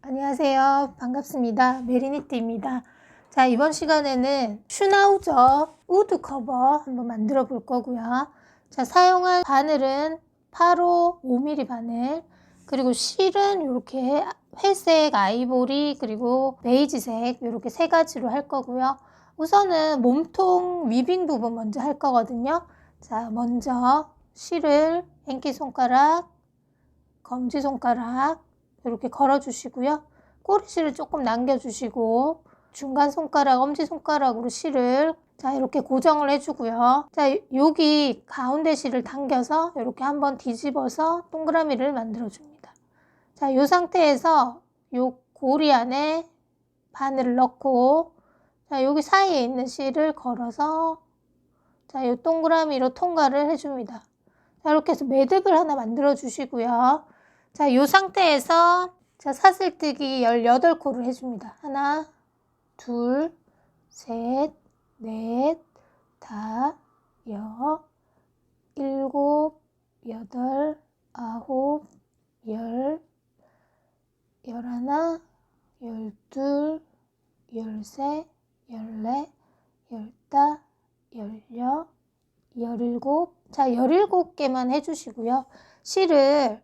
안녕하세요. 반갑습니다. 메리니트입니다. 자, 이번 시간에는 슈나우저 우드 커버 한번 만들어 볼 거고요. 자, 사용할 바늘은 8호 5mm 바늘, 그리고 실은 이렇게 회색, 아이보리, 그리고 베이지색 이렇게 세 가지로 할 거고요. 우선은 몸통 위빙 부분 먼저 할 거거든요. 자, 먼저 실을 행기손가락, 검지손가락 이렇게 걸어 주시고요. 꼬리실을 조금 남겨 주시고 중간 손가락, 엄지손가락으로 실을 이렇게 고정을 해 주고요. 자, 여기 가운데 실을 당겨서 이렇게 한번 뒤집어서 동그라미를 만들어 줍니다. 자, 이 상태에서 이 고리 안에 바늘을 넣고, 자, 여기 사이에 있는 실을 걸어서 자, 이 동그라미로 통과를 해 줍니다. 자, 이렇게 해서 매듭을 하나 만들어 주시고요. 자, 이 상태에서 자, 사슬뜨기 18코를 해줍니다. 하나, 둘, 셋, 넷, 다, 여, 일곱, 여덟, 아홉, 열, 열하나, 열둘, 열셋, 열넷, 열다, 열여, 열일곱. 자, 17개만 해주시고요. 실을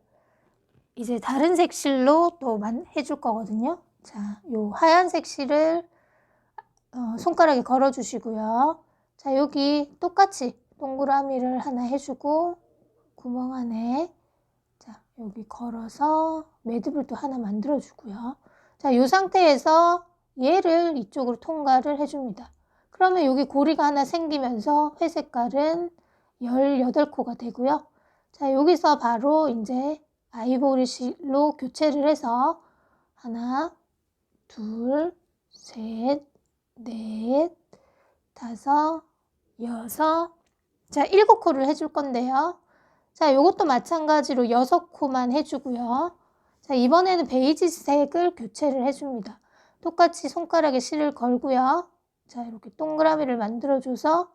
이제 다른 색 실로 또 해줄 거거든요. 자, 요 하얀색 실을 손가락에 걸어 주시고요. 자, 여기 똑같이 동그라미를 하나 해주고 구멍 안에 자, 여기 걸어서 매듭을 또 하나 만들어 주고요. 자, 요 상태에서 얘를 이쪽으로 통과를 해줍니다. 그러면 여기 고리가 하나 생기면서 회색깔은 18코가 되고요. 자, 여기서 바로 이제 아이보리 실로 교체를 해서 하나, 둘, 셋, 넷, 다섯, 여섯, 자, 7코를 해줄 건데요. 자, 요것도 마찬가지로 6코만 해주고요. 자, 이번에는 베이지색을 교체를 해줍니다. 똑같이 손가락에 실을 걸고요. 자, 이렇게 동그라미를 만들어줘서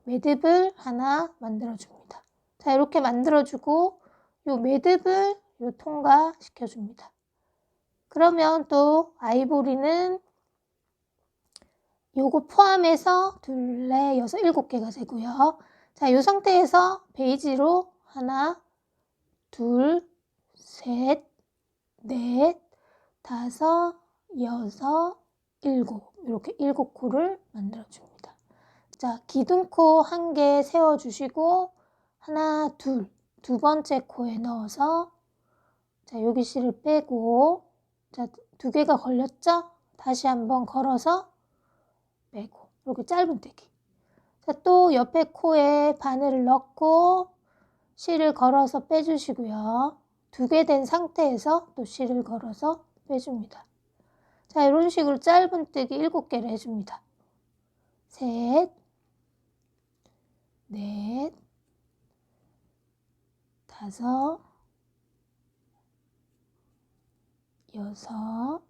매듭을 하나 만들어줍니다. 자, 이렇게 만들어주고 요 매듭을 요 통과시켜줍니다. 그러면 또 아이보리는 요거 포함해서 둘, 넷, 여섯, 7개가 되고요. 자, 요 상태에서 베이지로 하나, 둘, 셋, 넷, 다섯, 여섯, 일곱 이렇게 7코를 만들어줍니다. 자, 기둥코 1개 세워주시고 하나, 둘, 두 번째 코에 넣어서 자, 여기 실을 빼고 자, 2개가 걸렸죠? 다시 한번 걸어서 빼고 이렇게 짧은뜨기. 자, 또 옆에 코에 바늘을 넣고 실을 걸어서 빼주시고요. 2개 된 상태에서 또 실을 걸어서 빼줍니다. 자, 이런 식으로 짧은뜨기 7개를 해줍니다. 셋, 넷, 다섯, 여섯.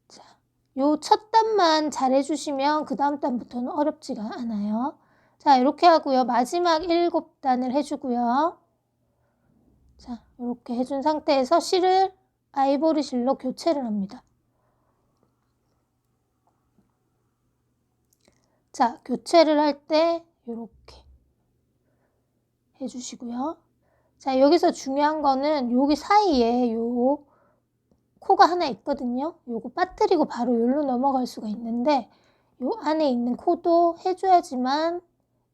자, 요 첫 단만 잘 해주시면 그 다음 단부터는 어렵지가 않아요. 자, 이렇게 하고요. 마지막 7단을 해주고요. 자, 이렇게 해준 상태에서 실을 아이보리 실로 교체를 합니다. 자, 교체를 할 때 이렇게 해주시고요. 자, 여기서 중요한 거는 여기 사이에 요 코가 하나 있거든요. 요거 빠뜨리고 바로 여기로 넘어갈 수가 있는데 요 안에 있는 코도 해줘야지만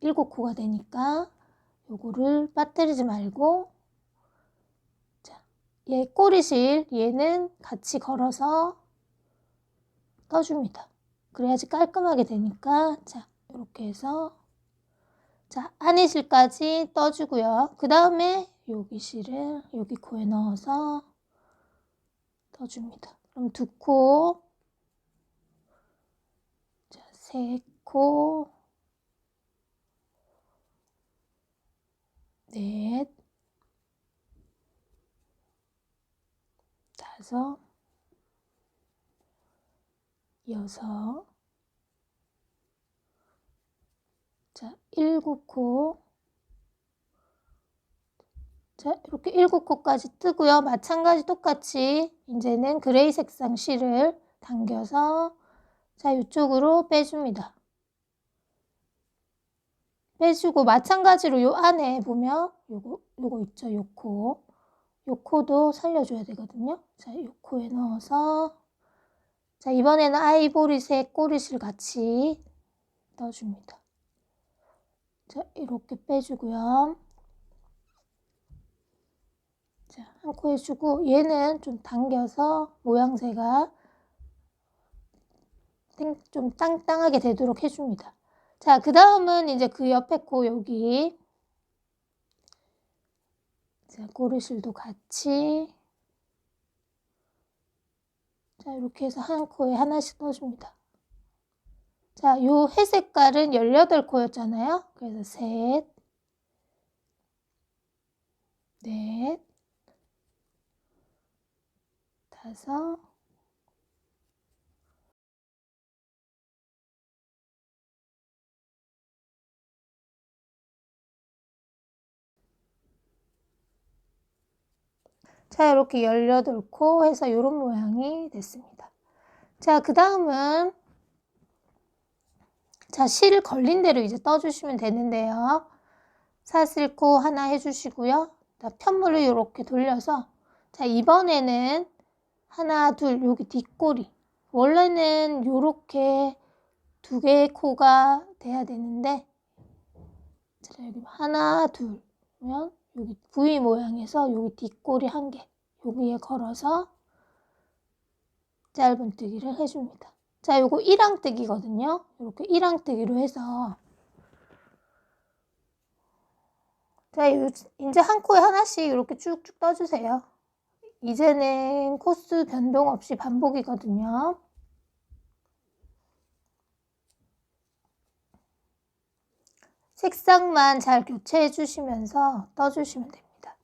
7코가 되니까 요거를 빠뜨리지 말고 자, 얘 꼬리실 얘는 같이 걸어서 떠줍니다. 그래야지 깔끔하게 되니까 자, 이렇게 해서 자, 안에 실까지 떠주고요. 그 다음에 여기 실을 여기 코에 넣어서 떠줍니다. 그럼 2코, 자, 3코, 넷, 다섯, 여섯, 자, 7코, 자, 이렇게 7코까지 뜨고요. 마찬가지 똑같이 이제는 그레이 색상 실을 당겨서 자, 이쪽으로 빼줍니다. 빼주고 마찬가지로 요 안에 보면 요거 있죠. 요 코도 살려줘야 되거든요. 자, 요 코에 넣어서 자, 이번에는 아이보리색 꼬리실 같이 넣어줍니다. 자, 이렇게 빼주고요. 자, 한 코 해주고 얘는 좀 당겨서 모양새가 좀 땅땅하게 되도록 해줍니다. 자, 그 다음은 이제 그 옆에 코 여기 자, 꼬리실도 같이 자, 이렇게 해서 한 코에 하나씩 넣어줍니다. 자, 요 회색깔은 18코였잖아요. 그래서 셋, 넷, 다섯, 자, 이렇게 18코 해서 이런 모양이 됐습니다. 자, 그 다음은 자, 실 걸린 대로 이제 떠주시면 되는데요. 사슬코 하나 해주시고요. 자, 편물을 이렇게 돌려서 자, 이번에는 하나, 둘, 여기 뒷꼬리 원래는 이렇게 2개의 코가 돼야 되는데 자, 여기 하나, 둘 그러면 여기 V 모양에서 여기 뒷꼬리 1개 여기에 걸어서 짧은뜨기를 해줍니다. 자, 요거 1항뜨기거든요. 이렇게 1항뜨기로 해서 자, 이제 한 코에 하나씩 이렇게 쭉쭉 떠주세요. 이제는 코스 변동 없이 반복이거든요. 색상만 잘 교체해 주시면서 떠주시면 됩니다.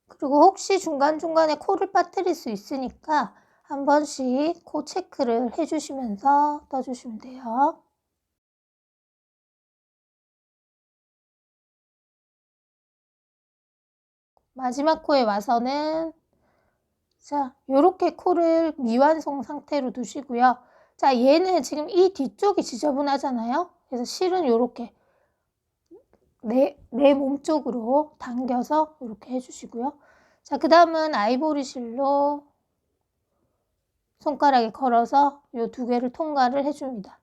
그리고 혹시 중간중간에 코를 빠뜨릴 수 있으니까 한 번씩 코 체크를 해주시면서 떠주시면 돼요. 마지막 코에 와서는 자, 요렇게 코를 미완성 상태로 두시고요. 자, 얘는 지금 이 뒤쪽이 지저분하잖아요. 그래서 실은 요렇게 내 몸 쪽으로 당겨서 이렇게 해주시고요. 자, 그 다음은 아이보리 실로 손가락에 걸어서 요 2개를 통과를 해줍니다.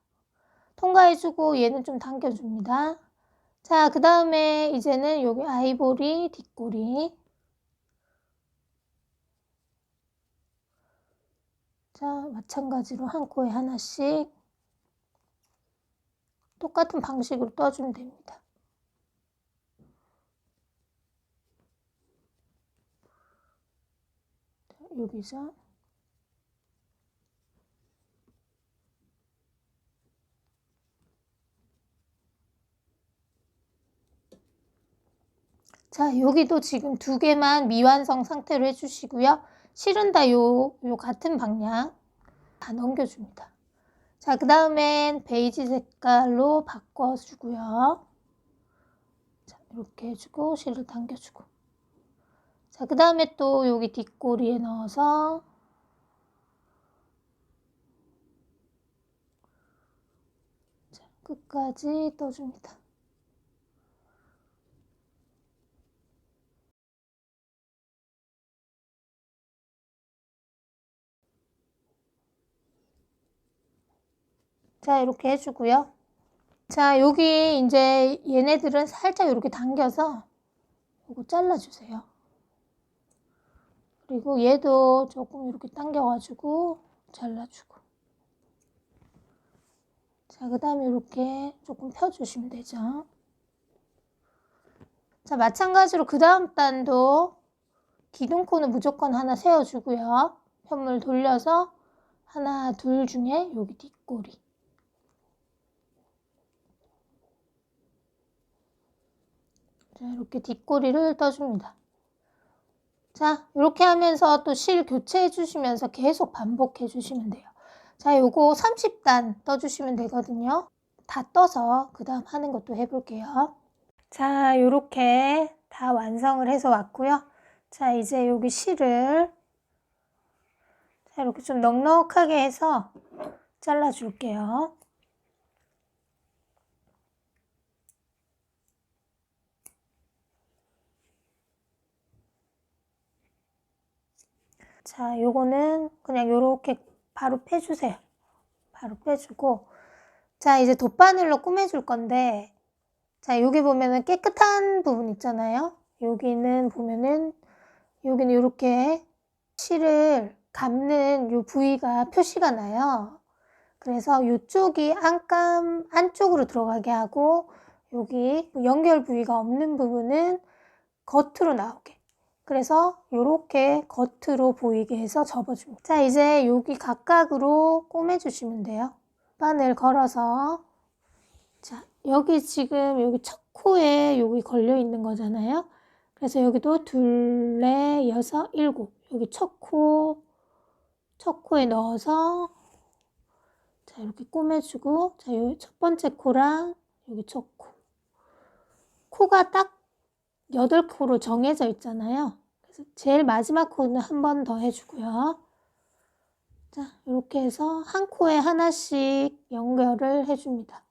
통과해주고 얘는 좀 당겨줍니다. 자, 그 다음에 이제는 여기 아이보리 뒷꼬리 자, 마찬가지로 한 코에 하나씩 똑같은 방식으로 떠주면 됩니다. 자, 여기서 자, 여기도 지금 2개만 미완성 상태로 해주시고요. 실은 다 요 같은 방향 다 넘겨줍니다. 자, 그 다음엔 베이지 색깔로 바꿔주고요. 자, 이렇게 해주고 실을 당겨주고 자, 그 다음에 또 여기 뒷꼬리에 넣어서 자, 끝까지 떠줍니다. 자, 이렇게 해주고요. 자, 여기 이제 얘네들은 살짝 이렇게 당겨서 이거 잘라주세요. 그리고 얘도 조금 이렇게 당겨가지고 잘라주고 자, 그 다음에 이렇게 조금 펴주시면 되죠. 자, 마찬가지로 그 다음 단도 기둥코는 무조건 하나 세워주고요. 편물 돌려서 하나, 둘 중에 여기 뒷꼬리 자, 이렇게 뒷꼬리를 떠줍니다. 자, 이렇게 하면서 또 실 교체해 주시면서 계속 반복해 주시면 돼요. 자, 요거 30단 떠주시면 되거든요. 다 떠서 그 다음 하는 것도 해볼게요. 자, 요렇게 다 완성을 해서 왔고요. 자, 이제 여기 실을 자, 이렇게 좀 넉넉하게 해서 잘라줄게요. 자, 요거는 그냥 요렇게 바로 빼주세요. 바로 빼주고, 자, 이제 돗바늘로 꾸며줄 건데, 자, 여기 보면은 깨끗한 부분 있잖아요. 여기는 보면은, 여기는 요렇게 실을 감는 요 부위가 표시가 나요. 그래서 요쪽이 안쪽으로 들어가게 하고, 여기 연결 부위가 없는 부분은 겉으로 나오게. 그래서 요렇게 겉으로 보이게 해서 접어줍니다. 자, 이제 여기 각각으로 꼬매주시면 돼요. 바늘 걸어서. 자, 여기 지금 여기 첫 코에 여기 걸려 있는 거잖아요. 그래서 여기도 둘, 넷, 여섯, 일곱. 여기 첫 코에 넣어서 자, 이렇게 꼬매주고, 자, 여기 첫 번째 코랑 여기 첫 코. 코가 딱 8코로 정해져 있잖아요. 그래서 제일 마지막 코는 한 번 더 해주고요. 자, 이렇게 해서 한 코에 하나씩 연결을 해줍니다.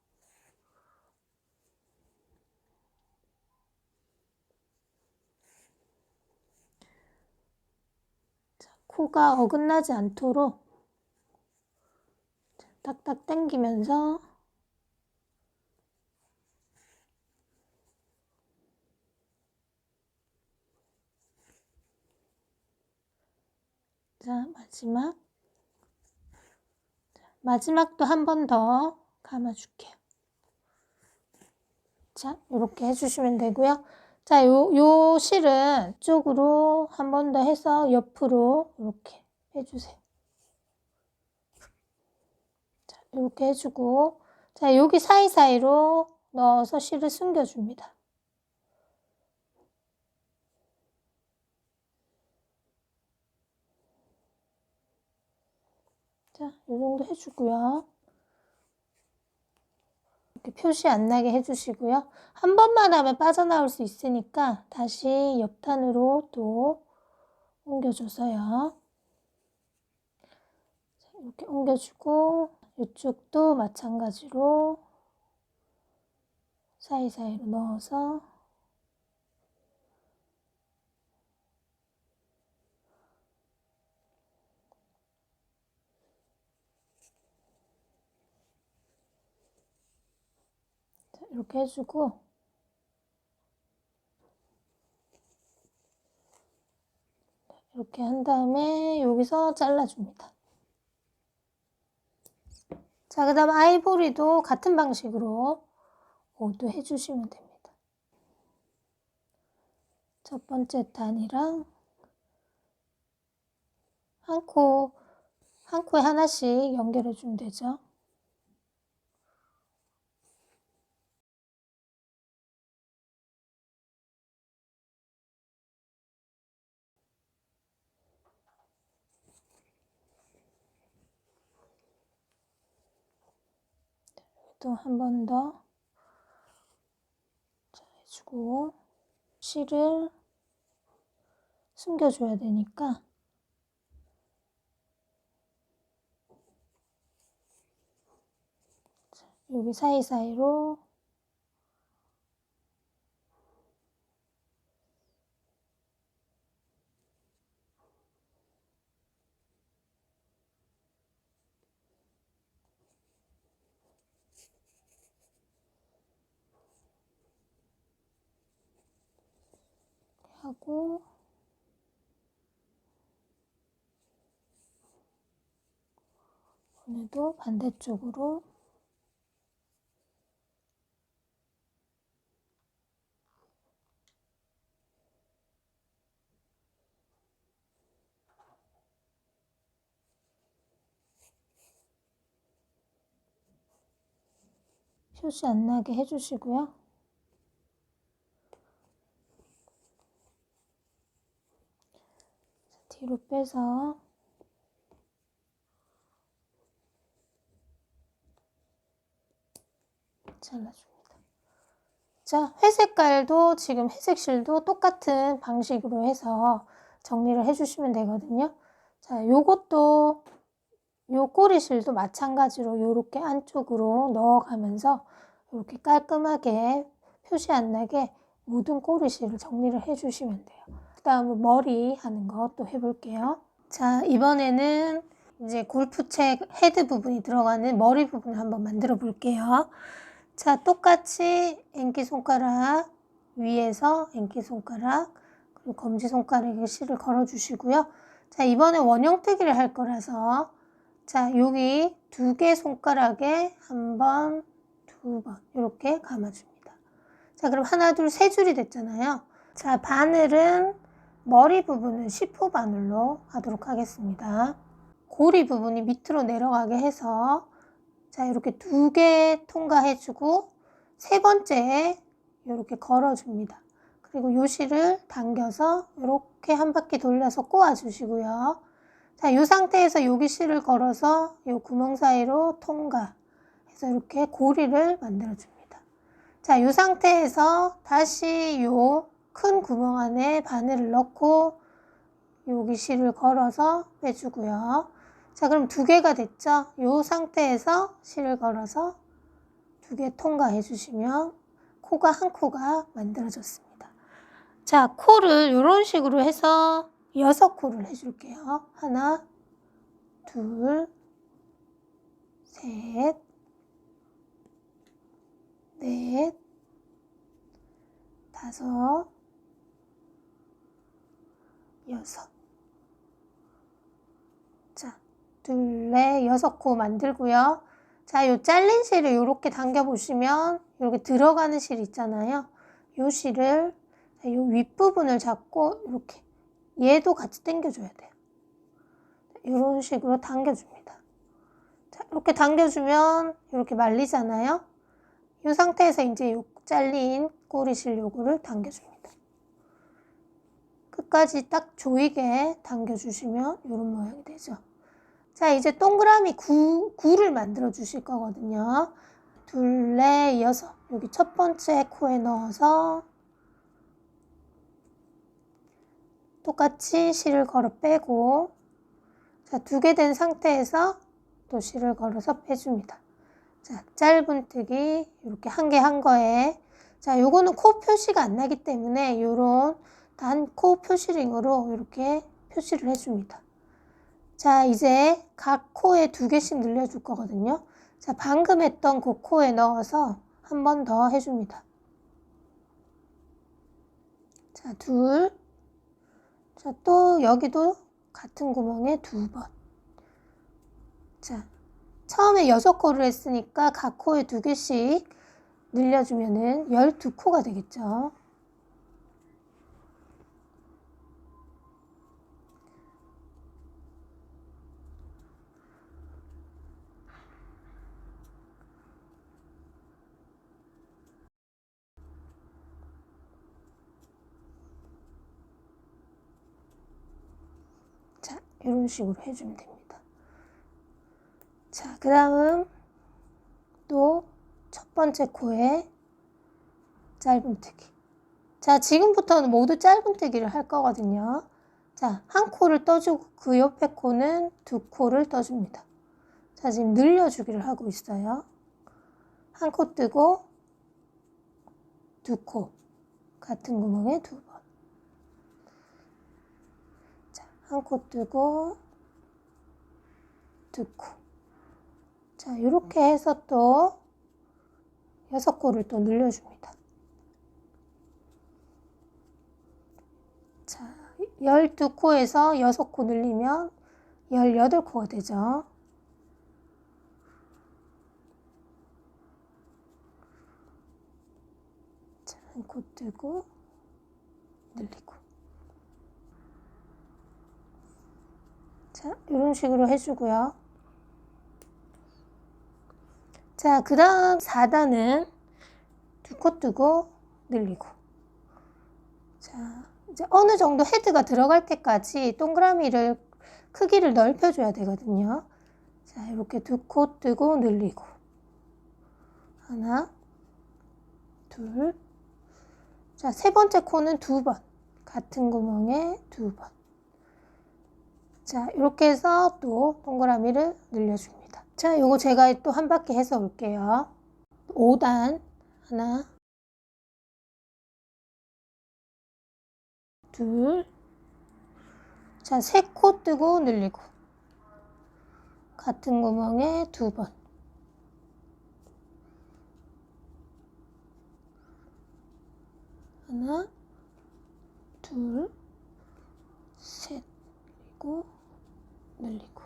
자, 코가 어긋나지 않도록 딱딱 당기면서 자, 마지막도 한 번 더 감아줄게요. 자, 이렇게 해주시면 되고요. 자, 요 실은 이쪽으로 한 번 더 해서 옆으로 이렇게 해주세요. 자, 이렇게 해주고, 자, 여기 사이사이로 넣어서 실을 숨겨줍니다. 자, 이 정도 해주고요. 이렇게 표시 안 나게 해주시고요. 한 번만 하면 빠져나올 수 있으니까 다시 옆단으로 또 옮겨줘서요. 자, 이렇게 옮겨주고 이쪽도 마찬가지로 사이사이로 넣어서 자, 이렇게 해주고 이렇게 한 다음에 여기서 잘라줍니다. 자, 그 다음 아이보리도 같은 방식으로 모두 해주시면 됩니다. 첫 번째 단이랑 한 코에 하나씩 연결해 주면 되죠. 또 한 번 더 해주고 실을 숨겨줘야 되니까 여기 사이사이로 하고 오늘도 반대쪽으로 표시 안 나게 해주시고요. 뒤로 빼서 잘라줍니다. 자, 회색깔도 지금 회색 실도 똑같은 방식으로 해서 정리를 해주시면 되거든요. 자, 요것도 요 꼬리실도 마찬가지로 요렇게 안쪽으로 넣어가면서 이렇게 깔끔하게 표시 안 나게 모든 꼬리실을 정리를 해주시면 돼요. 그 다음에 머리 하는 거 또 해볼게요. 자, 이번에는 이제 골프채 헤드 부분이 들어가는 머리 부분을 한번 만들어 볼게요. 자, 똑같이 앵기손가락 위에서 앵기손가락 그리고 검지손가락에 실을 걸어 주시고요. 자, 이번에 원형뜨기를 할 거라서 자, 여기 2개 손가락에 한 번, 2번 이렇게 감아줍니다. 자, 그럼 하나, 둘, 세 줄이 됐잖아요. 자, 바늘은 머리 부분은 10호 바늘로 하도록 하겠습니다. 고리 부분이 밑으로 내려가게 해서 자, 이렇게 2개 통과해주고 세 번째에 이렇게 걸어줍니다. 그리고 요 실을 당겨서 이렇게 한 바퀴 돌려서 꼬아주시고요. 자, 이 상태에서 여기 실을 걸어서 이 구멍 사이로 통과해서 이렇게 고리를 만들어줍니다. 자, 이 상태에서 다시 이 큰 구멍 안에 바늘을 넣고 여기 실을 걸어서 빼주고요. 자, 그럼 2개가 됐죠? 이 상태에서 실을 걸어서 2개 통과해 주시면 코가 한 코가 만들어졌습니다. 자, 코를 이런 식으로 해서 6코를 해줄게요. 하나, 둘, 셋, 넷, 다섯, 여섯. 자, 둘, 넷, 6코 만들고요. 자, 요 잘린 실을 이렇게 당겨보시면 이렇게 들어가는 실 있잖아요. 요 실을 요 윗부분을 잡고 이렇게 얘도 같이 당겨줘야 돼요. 이런 식으로 당겨줍니다. 자, 이렇게 당겨주면 이렇게 말리잖아요. 이 상태에서 이제 요 잘린 꼬리실 요거를 당겨줍니다. 끝까지 딱 조이게 당겨주시면 이런 모양이 되죠. 자, 이제 동그라미 9를 만들어 주실 거거든요. 둘, 넷, 여섯. 여기 첫 번째 코에 넣어서 똑같이 실을 걸어 빼고 자, 2개 된 상태에서 또 실을 걸어서 빼줍니다. 자, 짧은뜨기 이렇게 한 개 한 거에 자, 요거는 코 표시가 안 나기 때문에 요런 단 코 표시링으로 이렇게 표시를 해줍니다. 자, 이제 각 코에 2개씩 늘려줄 거거든요. 자, 방금 했던 그 코에 넣어서 한 번 더 해줍니다. 자, 둘. 자, 또 여기도 같은 구멍에 2번. 자, 처음에 6코를 했으니까 각 코에 2개씩 늘려주면은 12코가 되겠죠. 자, 이런 식으로 해주면 됩니다. 자, 그 다음 또 첫 번째 코에 짧은뜨기. 자, 지금부터는 모두 짧은뜨기를 할 거거든요. 자, 한 코를 떠주고 그 옆에 코는 2코를 떠줍니다. 자, 지금 늘려주기를 하고 있어요. 한 코 뜨고 2코 같은 구멍에 2번. 자, 한 코 뜨고 2코. 자, 이렇게 해서 또 6코를 또 늘려줍니다. 자, 12코에서 6코 늘리면 18코가 되죠. 자, 한 코 뜨고 늘리고. 자, 이런 식으로 해주고요. 자, 그 다음 4단은 2코 뜨고 늘리고. 자, 이제 어느 정도 헤드가 들어갈 때까지 동그라미를 크기를 넓혀줘야 되거든요. 자, 이렇게 2코 뜨고 늘리고. 하나, 둘, 자, 세 번째 코는 2번. 같은 구멍에 2번. 자, 이렇게 해서 또 동그라미를 늘려줍니다. 자, 요거 제가 또 한 바퀴 해서 올게요. 5단 하나, 둘. 자, 3코 뜨고 늘리고. 같은 구멍에 2번. 하나, 둘, 셋. 그리고 늘리고.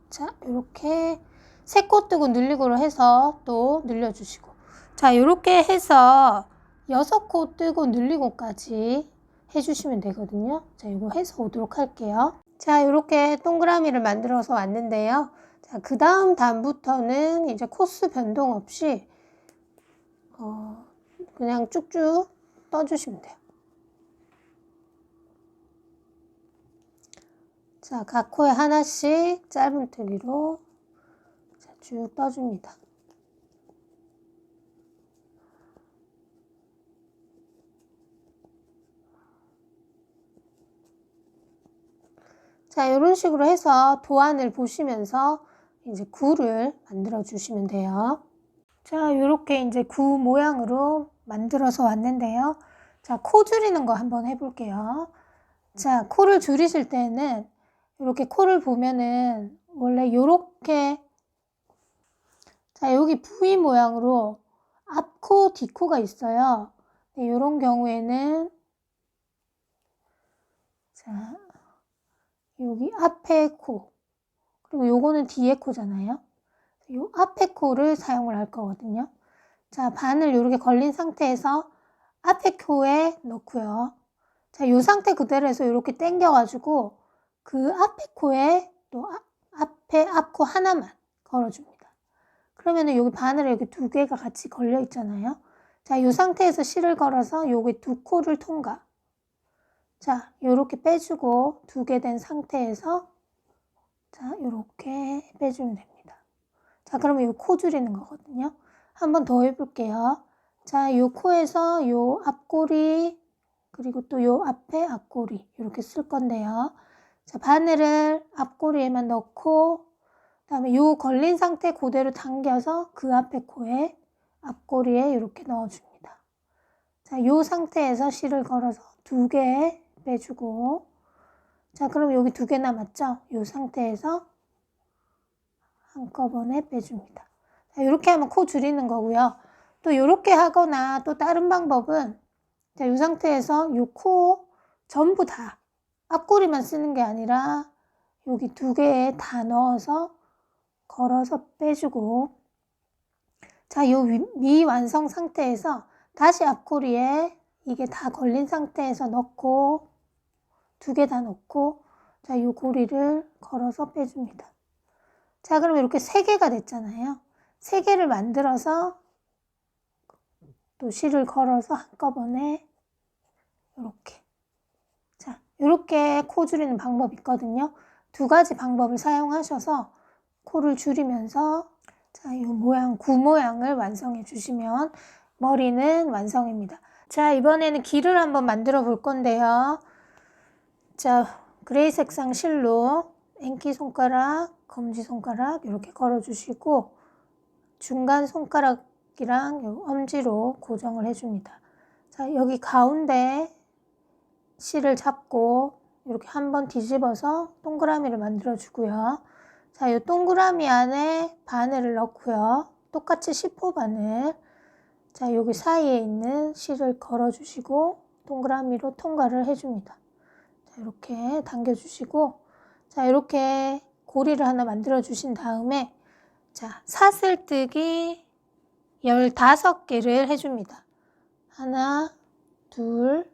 자, 이렇게 3코 뜨고 늘리고로 해서 또 늘려주시고. 자, 이렇게 해서 6코 뜨고 늘리고까지 해주시면 되거든요. 자, 이거 해서 오도록 할게요. 자, 이렇게 동그라미를 만들어서 왔는데요. 자, 그 다음 단부터는 이제 코스 변동 없이 그냥 쭉쭉 떠주시면 돼요. 자, 각 코에 하나씩 짧은뜨기로 쭉 떠줍니다. 자, 이런 식으로 해서 도안을 보시면서 이제 구를 만들어 주시면 돼요. 자, 이렇게 이제 구 모양으로 만들어서 왔는데요. 자, 코 줄이는 거 한번 해볼게요. 자, 코를 줄이실 때는 이렇게 코를 보면은 원래 이렇게, 자, 여기 V 모양으로 앞코, 뒷코가 있어요. 네, 이런 경우에는, 자, 여기 앞에 코, 그리고 요거는 뒤에 코잖아요. 요 앞에 코를 사용을 할 거거든요. 자, 바늘 이렇게 걸린 상태에서 앞에 코에 넣고요. 자, 요 상태 그대로 해서 이렇게 당겨가지고 그 앞에 코에 또 앞에 앞코 하나만 걸어줍니다. 그러면은 여기 바늘에 여기 2개가 같이 걸려 있잖아요. 자, 요 상태에서 실을 걸어서 여기 2코를 통과. 자, 요렇게 빼주고 2개 된 상태에서 자, 요렇게 빼주면 됩니다. 자, 그러면 요 코 줄이는 거거든요. 한 번 더 해볼게요. 자, 요 코에서 요 앞꼬리, 그리고 또 요 앞에 앞꼬리, 이렇게 쓸 건데요. 자, 바늘을 앞꼬리에만 넣고, 그 다음에 요 걸린 상태 그대로 당겨서 그 앞에 코에, 앞꼬리에 이렇게 넣어줍니다. 자, 요 상태에서 실을 걸어서 2개 빼주고, 자, 그럼 여기 2개 남았죠? 요 상태에서 한꺼번에 빼줍니다. 자, 이렇게 하면 코 줄이는 거고요. 또 이렇게 하거나 또 다른 방법은 자, 이 상태에서 요 코 전부 다 앞꼬리만 쓰는 게 아니라 여기 2개에 다 넣어서 걸어서 빼주고 자, 요 미완성 상태에서 다시 앞꼬리에 이게 다 걸린 상태에서 넣고 2개 다 넣고 자, 요 고리를 걸어서 빼줍니다. 자, 그럼 이렇게 3개가 됐잖아요. 3개를 만들어서 또 실을 걸어서 한꺼번에 이렇게. 자, 이렇게 코 줄이는 방법이 있거든요. 2가지 방법을 사용하셔서 코를 줄이면서 자, 이 모양, 구 모양을 완성해 주시면 머리는 완성입니다. 자, 이번에는 귀를 한번 만들어 볼 건데요. 자, 그레이 색상 실로 인기 손가락, 검지 손가락 이렇게 걸어 주시고 중간 손가락이랑 요 엄지로 고정을 해줍니다. 자, 여기 가운데 실을 잡고 이렇게 한번 뒤집어서 동그라미를 만들어 주고요. 자, 이 동그라미 안에 바늘을 넣고요. 똑같이 10호 바늘. 자, 여기 사이에 있는 실을 걸어 주시고 동그라미로 통과를 해줍니다. 자, 이렇게 당겨 주시고 자, 이렇게 고리를 하나 만들어 주신 다음에 자, 사슬뜨기 15개를 해줍니다. 하나, 둘,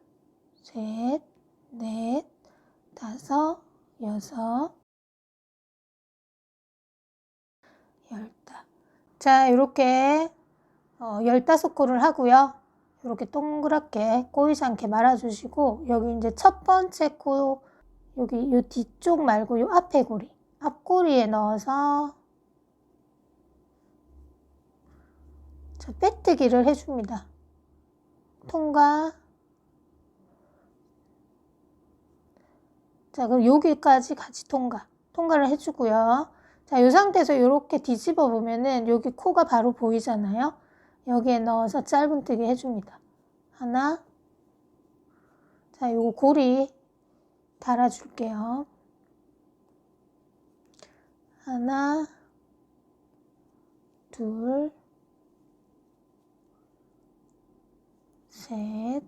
셋, 넷, 다섯, 여섯, 열다. 자, 이렇게 15코를 하고요. 이렇게 동그랗게 꼬이지 않게 말아주시고 여기 이제 첫 번째 코 여기 요 뒤쪽 말고 요 앞에 고리 앞고리에 넣어서 자, 빼뜨기를 해줍니다. 통과. 자, 그럼 여기까지 같이 통과를 해주고요. 자, 이 상태에서 이렇게 뒤집어 보면은 여기 코가 바로 보이잖아요. 여기에 넣어서 짧은뜨기 해줍니다. 하나. 자, 요거 고리 달아줄게요. 하나, 둘, 셋,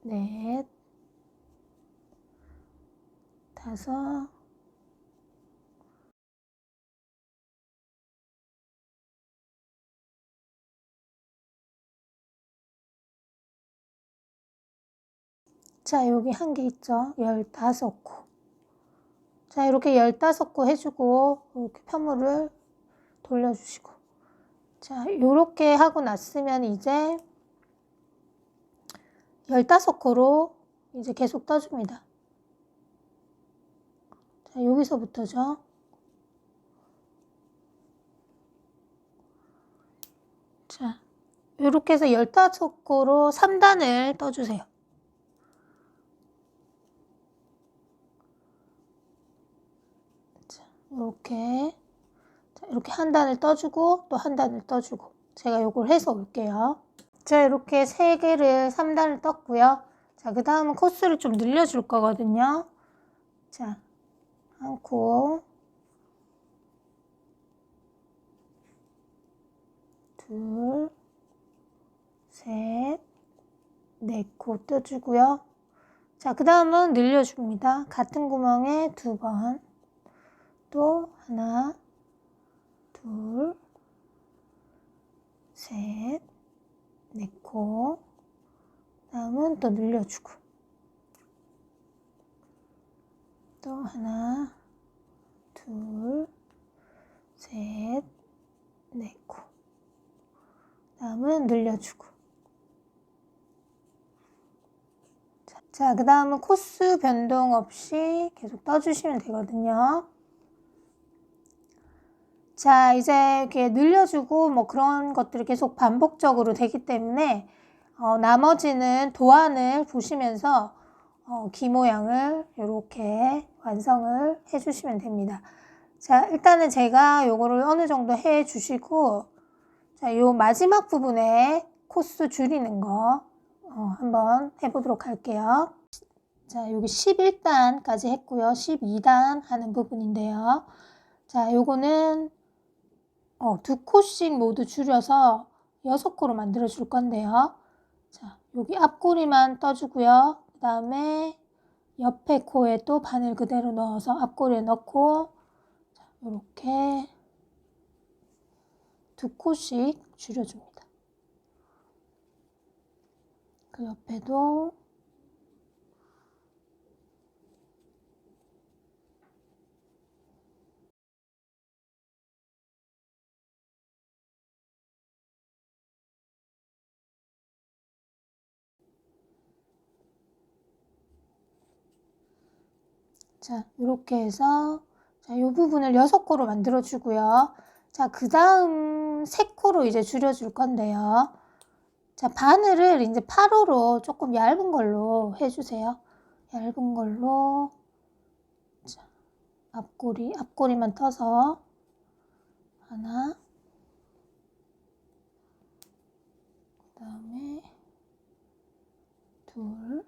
넷, 다섯, 자, 여기 한 개 있죠? 15코. 자, 이렇게 15코 해주고, 이렇게 편물을 돌려주시고. 자, 요렇게 하고 났으면 이제 15코로 이제 계속 떠줍니다. 자, 여기서부터죠. 자, 요렇게 해서 15코로 3단을 떠주세요. 자, 이렇게 한 단을 떠주고 또 한 단을 떠주고 제가 요걸 해서 올게요. 자, 이렇게 3개를 3단을 떴고요. 자, 그 다음은 코스를 좀 늘려줄 거거든요. 자, 한 코, 둘, 셋, 4코 떠주고요. 자, 그 다음은 늘려줍니다. 같은 구멍에 2번, 또 하나, 둘, 셋, 4코, 다음은 또 늘려주고, 또 하나, 둘, 셋, 4코, 다음은 늘려주고. 자, 그 다음은 코스 변동 없이 계속 떠주시면 되거든요. 자, 이제 이렇게 늘려주고 뭐 그런 것들이 계속 반복적으로 되기 때문에 나머지는 도안을 보시면서 기 모양을 이렇게 완성을 해주시면 됩니다. 자, 일단은 제가 요거를 어느 정도 해 주시고, 자, 요 마지막 부분에 코스 줄이는 거 한번 해보도록 할게요. 자, 여기 11단까지 했고요. 12단 하는 부분인데요. 자, 요거는 2코씩 모두 줄여서 6코로 만들어 줄 건데요. 자, 여기 앞꼬리만 떠주고요. 그 다음에 옆에 코에 또 바늘 그대로 넣어서 앞꼬리에 넣고, 자, 이렇게 2코씩 줄여줍니다. 그 옆에도 자, 이렇게 해서 자, 이 부분을 6코로 만들어 주고요. 자, 그 다음 3코로 이제 줄여 줄 건데요. 자, 바늘을 이제 8호로 조금 얇은 걸로 해주세요. 얇은 걸로. 자, 앞꼬리만 떠서 하나, 그 다음에 둘,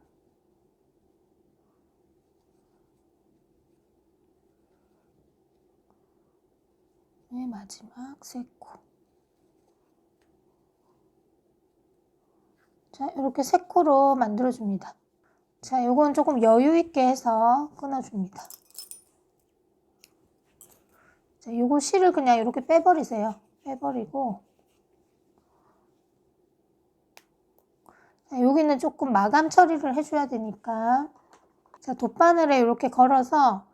마지막 3코. 자, 이렇게 3코로 만들어줍니다. 자, 요건 조금 여유 있게 해서 끊어줍니다. 자, 요거 실을 그냥 이렇게 빼버리세요. 빼버리고. 자, 여기는 조금 마감 처리를 해줘야 되니까. 자, 돗바늘에 이렇게 걸어서,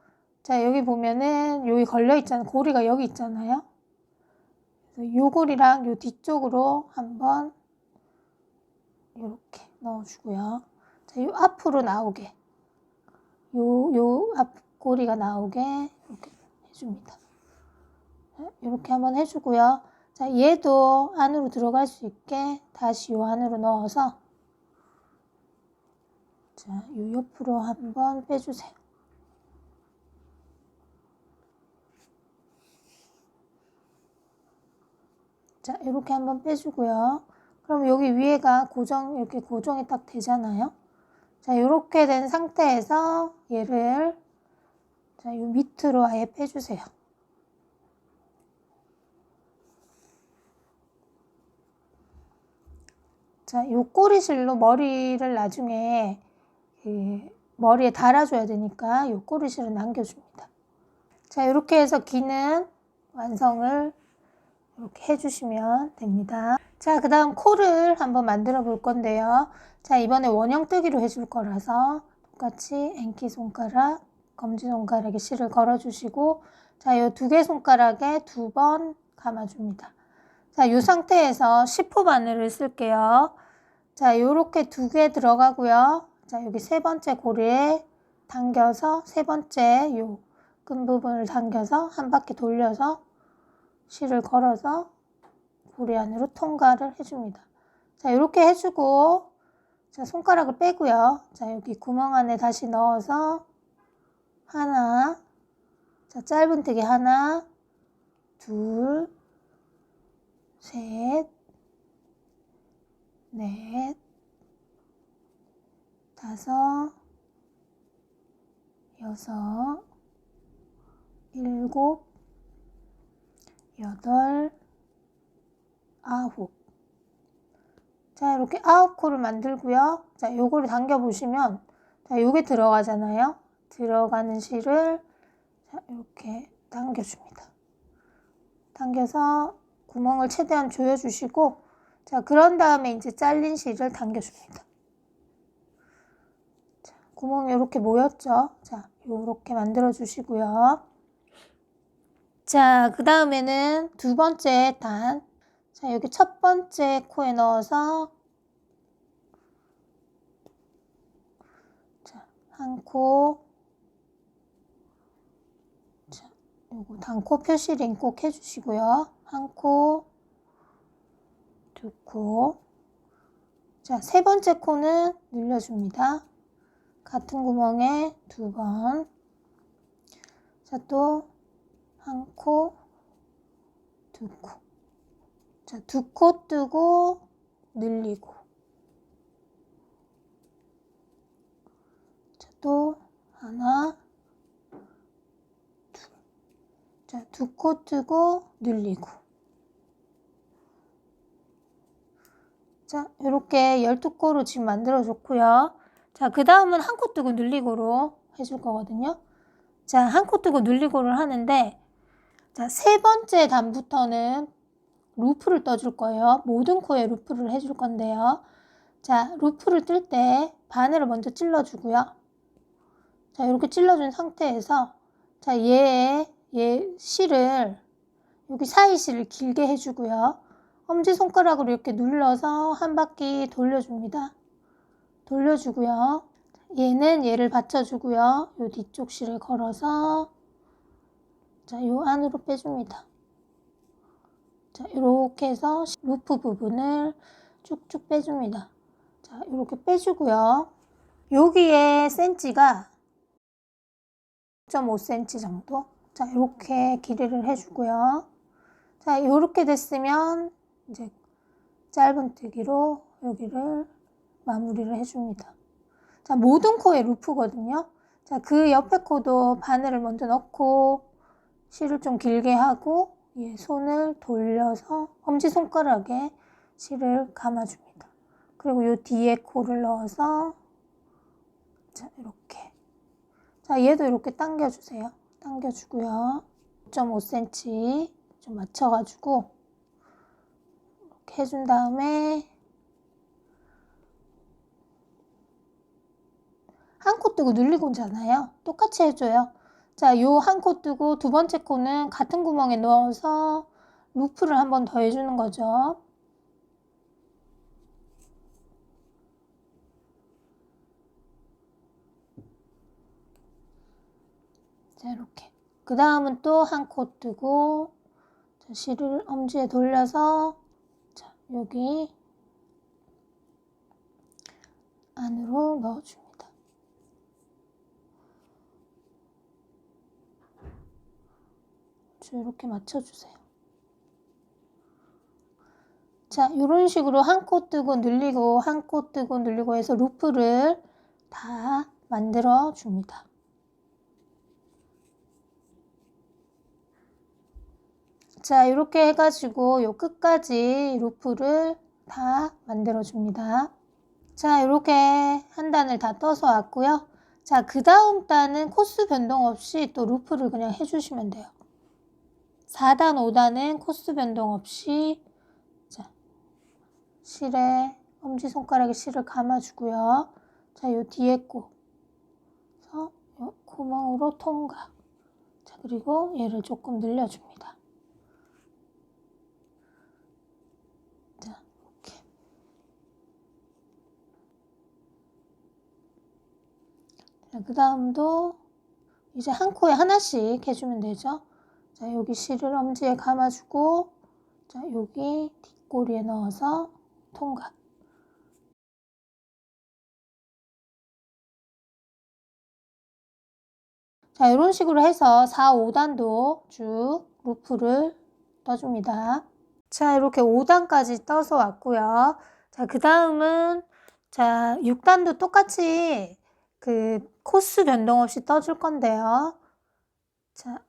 자, 여기 보면은 여기 걸려 있잖아요. 고리가 여기 있잖아요. 그래서 요 고리랑 요 뒤쪽으로 한번 이렇게 넣어주고요. 자, 요 앞으로 나오게. 요 앞고리가 나오게 이렇게 해줍니다. 이렇게 한번 해주고요. 자, 얘도 안으로 들어갈 수 있게 다시 요 안으로 넣어서 자, 요 옆으로 한번 빼주세요. 자, 이렇게 한번 빼주고요. 그럼 여기 위에가 이렇게 고정이 딱 되잖아요. 자, 이렇게 된 상태에서 얘를 자, 요 밑으로 아예 빼주세요. 자, 요 꼬리실로 머리를 나중에 머리에 달아줘야 되니까 요 꼬리실을 남겨줍니다. 자, 이렇게 해서 귀는 완성을 이렇게 해주시면 됩니다. 자, 그 다음 코를 한번 만들어 볼 건데요. 자, 이번에 원형뜨기로 해줄 거라서 똑같이 앵키 손가락, 검지손가락에 실을 걸어주시고 자, 이 2개 손가락에 2번 감아줍니다. 자, 이 상태에서 10호 바늘을 쓸게요. 자, 요렇게 2개 들어가고요. 자, 여기 3번째 고리에 당겨서 3번째 요 끝부분을 당겨서 한 바퀴 돌려서 실을 걸어서 고리 안으로 통과를 해줍니다. 자, 이렇게 해주고 자, 손가락을 빼고요. 자, 여기 구멍 안에 다시 넣어서 하나, 자, 짧은뜨기 하나, 둘, 셋, 넷, 다섯, 여섯, 일곱, 여덟, 아홉. 자, 이렇게 9코를 만들고요. 자, 요거를 당겨 보시면 자, 요게 들어가잖아요. 들어가는 실을 자, 이렇게 당겨줍니다. 당겨서 구멍을 최대한 조여주시고 자, 그런 다음에 이제 잘린 실을 당겨줍니다. 자, 구멍이 이렇게 모였죠. 자, 요렇게 만들어 주시고요. 자, 그 다음에는 2번째 단. 자, 여기 첫 번째 코에 넣어서 자, 한 코. 자, 요거 단코 표시링 꼭 해주시고요. 한 코, 2코. 자, 3번째 코는 늘려줍니다. 같은 구멍에 2번. 자, 또 한 코, 2코. 자, 2코 뜨고 늘리고. 자, 또 하나, 둘. 자, 2코 뜨고 늘리고. 자, 이렇게 12코로 지금 만들어줬고요. 자, 그 다음은 한 코 뜨고 늘리고로 해줄 거거든요. 자, 한 코 뜨고 늘리고를 하는데 자, 3번째 단부터는 루프를 떠줄 거예요. 모든 코에 루프를 해줄 건데요. 자, 루프를 뜰 때 바늘을 먼저 찔러주고요. 자, 이렇게 찔러준 상태에서 자, 얘 실을 여기 사이 실을 길게 해주고요. 엄지손가락으로 이렇게 눌러서 한 바퀴 돌려줍니다. 돌려주고요. 얘는 얘를 받쳐주고요. 요 뒤쪽 실을 걸어서 자, 요 안으로 빼줍니다. 자, 이렇게 해서 루프 부분을 쭉쭉 빼줍니다. 자, 이렇게 빼주고요. 여기에 센치가 0.5cm 정도. 자, 이렇게 길이를 해주고요. 자, 이렇게 됐으면 이제 짧은뜨기로 여기를 마무리를 해줍니다. 자, 모든 코에 루프거든요. 자, 그 옆에 코도 바늘을 먼저 넣고 실을 좀 길게 하고 예, 손을 돌려서 엄지손가락에 실을 감아줍니다. 그리고 이 뒤에 코를 넣어서 자, 이렇게. 자, 얘도 이렇게 당겨주세요. 당겨주고요. 0.5cm 좀 맞춰가지고 이렇게 해준 다음에 한 코 뜨고 늘리고 오잖아요. 똑같이 해줘요. 자, 요 한 코 뜨고 2번째 코는 같은 구멍에 넣어서 루프를 한 번 더 해주는 거죠. 자, 이렇게. 그 다음은 또 한 코 뜨고 자, 자, 실을 엄지에 돌려서 자, 여기 안으로 넣어줍니다. 이렇게 맞춰주세요. 자, 이런 식으로 한 코 뜨고 늘리고 한 코 뜨고 늘리고 해서 루프를 다 만들어 줍니다. 자, 이렇게 해가지고 요 끝까지 루프를 다 만들어 줍니다. 자, 이렇게 한 단을 다 떠서 왔고요. 자, 그 다음 단은 코스 변동 없이 또 루프를 그냥 해주시면 돼요. 4단, 5단은 코스 변동 없이 자, 실에 엄지손가락에 실을 감아주고요. 자, 요 뒤에 코, 요 구멍으로 통과. 자, 그리고 얘를 조금 늘려줍니다. 자, 이렇게. 자, 그 다음도 이제 한 코에 하나씩 해주면 되죠. 자, 여기 실을 엄지에 감아주고, 자, 여기 뒷꼬리에 넣어서 통과. 자, 이런 식으로 해서 4, 5단도 쭉 루프를 떠줍니다. 자, 이렇게 5단까지 떠서 왔고요. 자, 그 다음은 자, 6단도 똑같이 그 코스 변동 없이 떠줄 건데요. 자,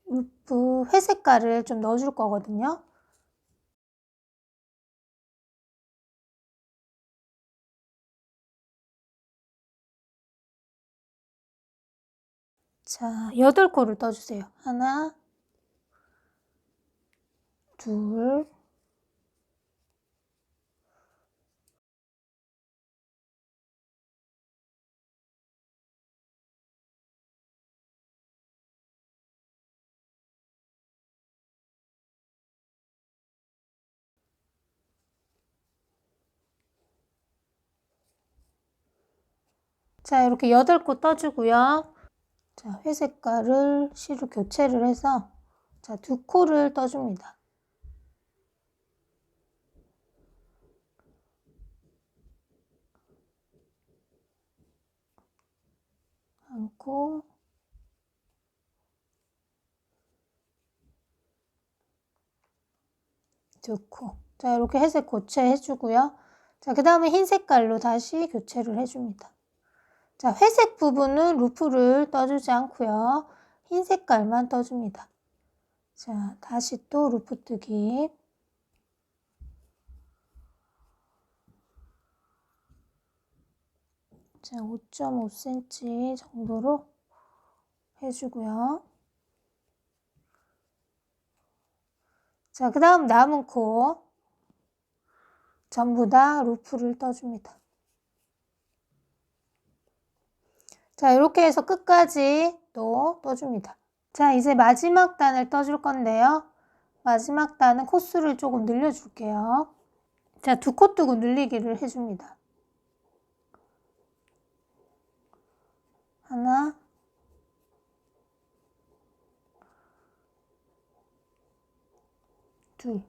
루프 회색깔을 좀 넣어줄 거거든요. 자, 8코를 떠주세요. 하나, 둘, 자, 이렇게 8코 떠주고요. 자, 회색깔을 실로 교체를 해서 자, 2코를 떠줍니다. 한 코, 두 코. 자, 이렇게 회색 교체해주고요. 자, 그 다음에 흰 색깔로 다시 교체를 해줍니다. 자, 회색 부분은 루프를 떠주지 않고요. 흰 색깔만 떠줍니다. 자, 다시 또 루프 뜨기. 자, 5.5cm 정도로 해주고요. 자, 그 다음 남은 코 전부 다 루프를 떠줍니다. 자, 이렇게 해서 끝까지 또 떠줍니다. 자, 이제 마지막 단을 떠줄 건데요. 마지막 단은 코스를 조금 늘려줄게요. 자, 2코 뜨고 늘리기를 해줍니다. 하나, 둘.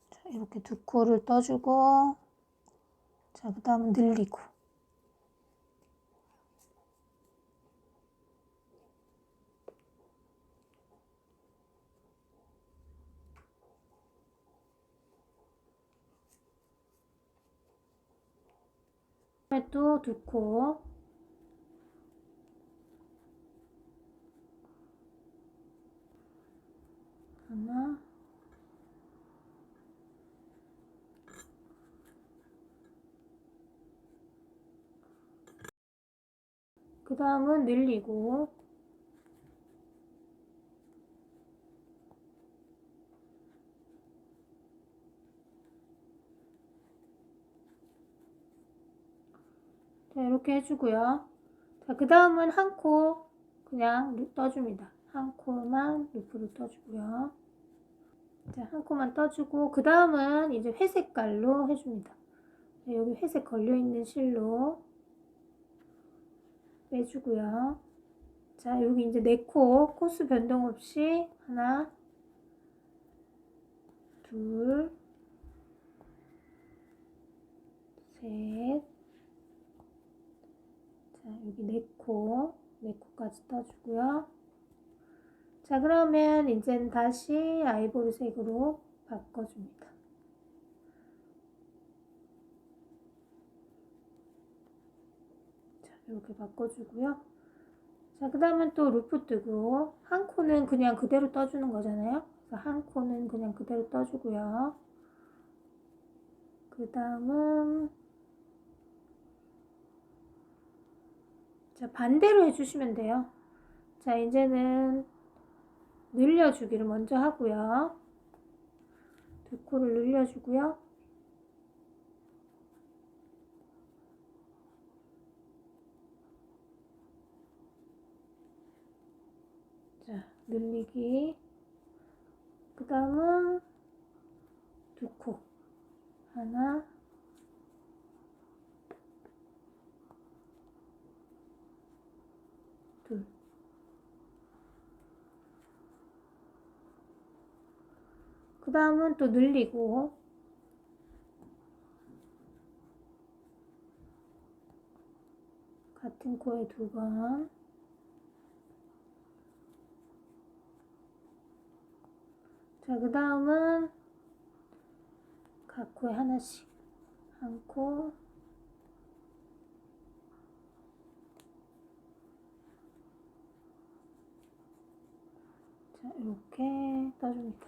자, 이렇게 2코를 떠주고, 자, 그 다음은 늘리고. 또 2코. 하나, 그 다음은 늘리고, 자, 이렇게 해주고요. 자, 그 다음은 한 코 그냥 떠줍니다. 한 코만 루프를 떠주고요. 자, 한 코만 떠주고, 그 다음은 이제 회색깔로 해줍니다. 자, 여기 회색 걸려있는 실로 빼주고요. 자, 여기 이제 4코 코스 변동 없이 하나, 둘, 셋. 자, 여기 네 코까지 떠주고요. 자, 그러면 이제는 다시 아이보리색으로 바꿔줍니다. 자, 이렇게 바꿔주고요. 자, 그 다음은 또 루프 뜨고, 한 코는 그냥 그대로 떠주는 거잖아요. 그래서 한 코는 그냥 그대로 떠주고요. 그 다음은, 자, 반대로 해주시면 돼요. 자, 이제는 늘려주기를 먼저 하고요. 두 코를 늘려주고요. 자, 늘리기. 그 다음은 두 코. 하나, 둘. 그 다음은 또 늘리고. 같은 코에 두 번. 자, 그 다음은 각 코에 하나씩. 한 코. 자, 이렇게 떠줍니다.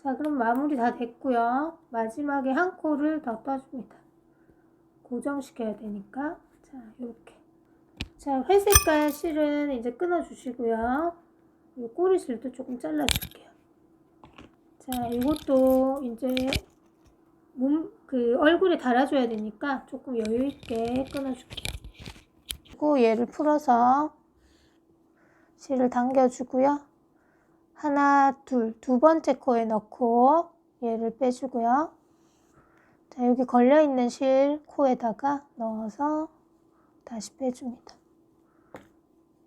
자, 그럼 마무리 다 됐고요. 마지막에 한 코를 더 떠줍니다. 고정시켜야 되니까. 자, 이렇게. 자, 회색깔 실은 이제 끊어주시고요. 이 꼬리실도 조금 잘라줄게요. 자, 이것도 이제 얼굴에 달아줘야 되니까 조금 여유있게 끊어줄게요. 그리고 얘를 풀어서 실을 당겨주고요. 하나, 두 번째 코에 넣고 얘를 빼주고요. 자, 여기 걸려있는 실 코에다가 넣어서 다시 빼줍니다.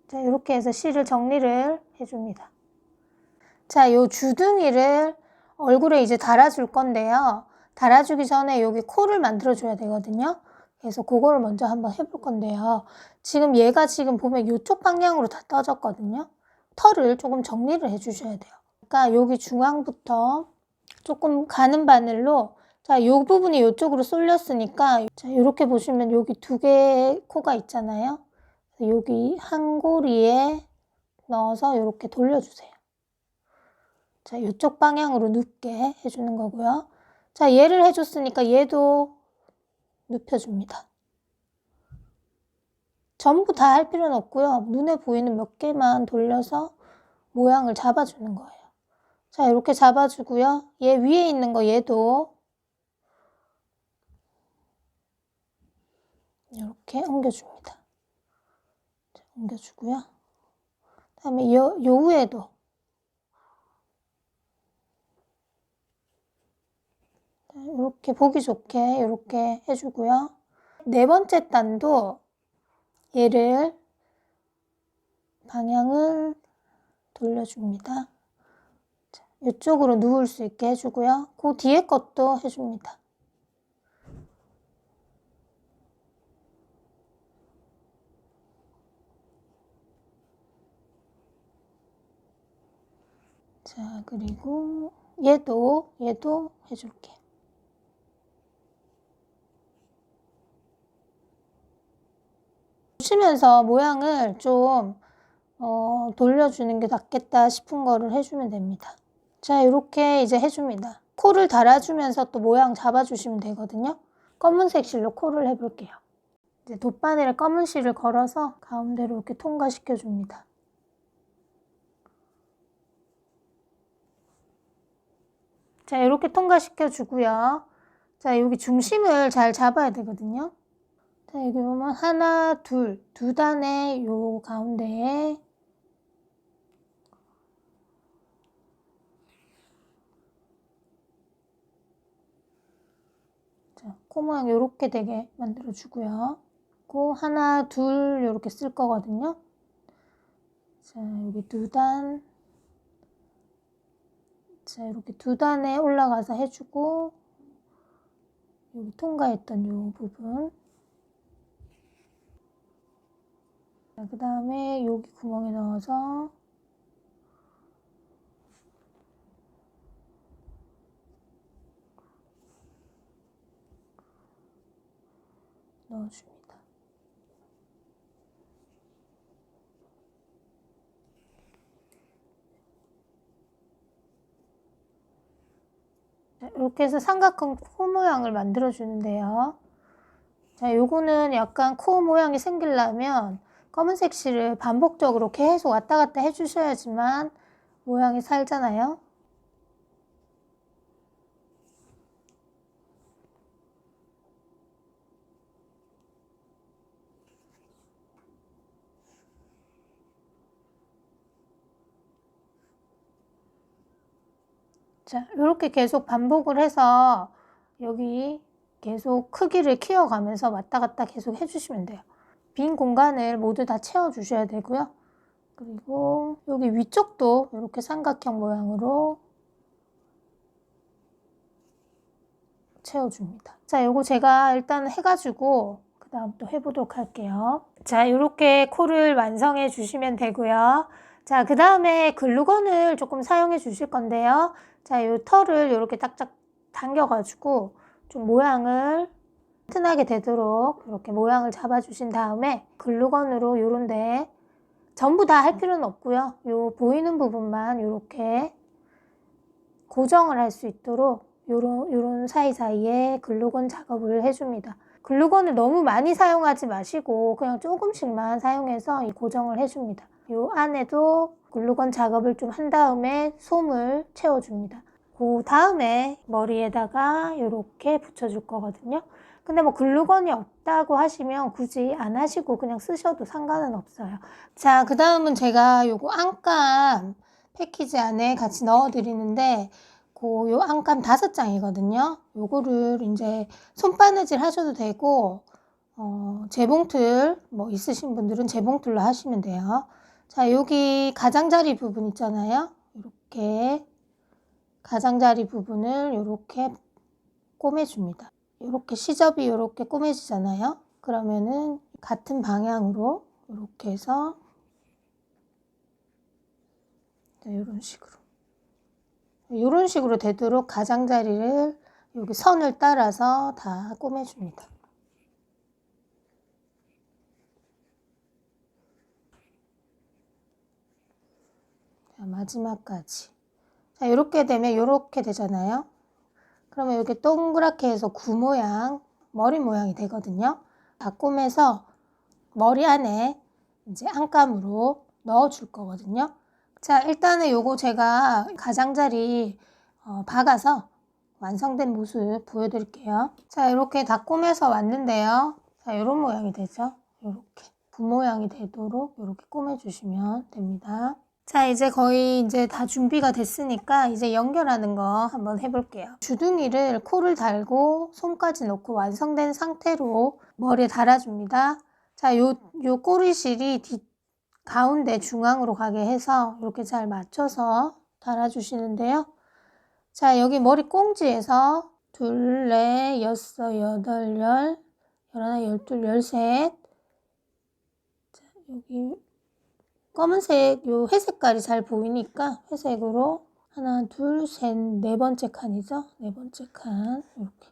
자, 이렇게 해서 실을 정리를 해줍니다. 자, 요 주둥이를 얼굴에 이제 달아줄 건데요. 달아주기 전에 여기 코를 만들어줘야 되거든요. 그래서 그거를 먼저 한번 해볼 건데요. 지금 얘가 지금 보면 이쪽 방향으로 다 떠졌거든요. 털을 조금 정리를 해주셔야 돼요. 그러니까 여기 중앙부터 조금 가는 바늘로, 자, 이 부분이 이쪽으로 쏠렸으니까, 자, 이렇게 보시면 여기 두 개의 코가 있잖아요. 여기 한 고리에 넣어서 이렇게 돌려주세요. 자, 이쪽 방향으로 눕게 해주는 거고요. 자, 얘를 해줬으니까 얘도 눕혀줍니다. 전부 다 할 필요는 없고요. 눈에 보이는 몇 개만 돌려서 모양을 잡아주는 거예요. 자, 이렇게 잡아주고요. 얘 위에 있는 거 얘도 이렇게 옮겨줍니다. 자, 옮겨주고요. 그 다음에 요 위에도 이렇게 보기 좋게 이렇게 해주고요. 네 번째 단도 얘를 방향을 돌려줍니다. 자, 이쪽으로 누울 수 있게 해주고요. 그 뒤에 것도 해줍니다. 자, 그리고 얘도 해줄게. 보시면서 모양을 좀 돌려주는 게 낫겠다 싶은 거를 해주면 됩니다. 자, 이렇게 이제 해줍니다. 코를 달아주면서 또 모양 잡아주시면 되거든요. 검은색 실로 코를 해볼게요. 이제 돗바늘에 검은 실을 걸어서 가운데로 이렇게 통과시켜 줍니다. 자, 이렇게 통과시켜 주고요. 자, 여기 중심을 잘 잡아야 되거든요. 자, 여기 보면 하나, 두 단의 요 가운데에 자, 코 모양 요렇게 되게 만들어 주고요. 코 하나, 둘 요렇게 쓸 거거든요. 자, 여기 두 단. 자, 이렇게 두 단에 올라가서 해주고, 여기 통과했던 요 부분. 자, 그 다음에 여기 구멍에 넣어서 넣어줍니다. 자, 이렇게 해서 삼각형 코 모양을 만들어 주는데요. 자, 요거는 약간 코 모양이 생기려면 검은색 실을 반복적으로 계속 왔다 갔다 해주셔야지만 모양이 살잖아요. 자, 이렇게 계속 반복을 해서 여기 계속 크기를 키워가면서 왔다 갔다 계속 해주시면 돼요. 빈 공간을 모두 다 채워주셔야 되고요. 그리고 여기 위쪽도 이렇게 삼각형 모양으로 채워줍니다. 자, 요거 제가 일단 해가지고 그 다음 또 해보도록 할게요. 자, 이렇게 코를 완성해 주시면 되고요. 자, 그 다음에 글루건을 조금 사용해 주실 건데요. 자, 요 털을 이렇게 딱딱 당겨가지고 좀 모양을 튼튼하게 되도록 이렇게 모양을 잡아주신 다음에 글루건으로 요런데 전부 다 할 필요는 없고요. 요 보이는 부분만 이렇게 고정을 할 수 있도록 요런 사이사이에 글루건 작업을 해줍니다. 글루건을 너무 많이 사용하지 마시고 그냥 조금씩만 사용해서 이 고정을 해줍니다. 요 안에도 글루건 작업을 좀 한 다음에 솜을 채워줍니다. 그 다음에 머리에다가 이렇게 붙여줄 거거든요. 근데 뭐 글루건이 없다고 하시면 굳이 안 하시고 그냥 쓰셔도 상관은 없어요. 자, 그 다음은 제가 요거 안감 패키지 안에 같이 넣어 드리는데 요 안감 5장이거든요. 요거를 이제 손바느질 하셔도 되고 재봉틀 뭐 있으신 분들은 재봉틀로 하시면 돼요. 자, 여기 가장자리 부분 있잖아요. 이렇게 가장자리 부분을 이렇게 꼬매줍니다. 이렇게 시접이 이렇게 꼬매지잖아요. 그러면은 같은 방향으로 이렇게 해서 이런 식으로 이런 식으로 되도록 가장자리를 여기 선을 따라서 다 꼬매줍니다. 자, 마지막까지. 자, 이렇게 되면 이렇게 되잖아요. 그러면 이렇게 동그랗게 해서 구 모양, 머리 모양이 되거든요. 다 꼬매서 머리 안에 이제 안감으로 넣어 줄 거거든요. 자, 일단은 요거 제가 가장자리 박아서 완성된 모습 보여드릴게요. 자, 이렇게 다 꼬매서 왔는데요. 자, 이런 모양이 되죠. 이렇게 구 모양이 되도록 이렇게 꼬매주시면 됩니다. 자, 이제 거의 이제 다 준비가 됐으니까 이제 연결하는 거 한번 해볼게요. 주둥이를 코를 달고 솜까지 넣고 완성된 상태로 머리에 달아줍니다. 자, 요 꼬리실이 가운데 중앙으로 가게 해서 이렇게 잘 맞춰서 달아주시는데요. 자, 여기 머리 꽁지에서 둘, 넷, 여섯, 여덟, 열하나, 열둘, 열셋. 자, 여기 검은색 요 회색깔이 잘 보이니까 회색으로 하나, 둘, 셋, 네 번째 칸이죠. 네 번째 칸 이렇게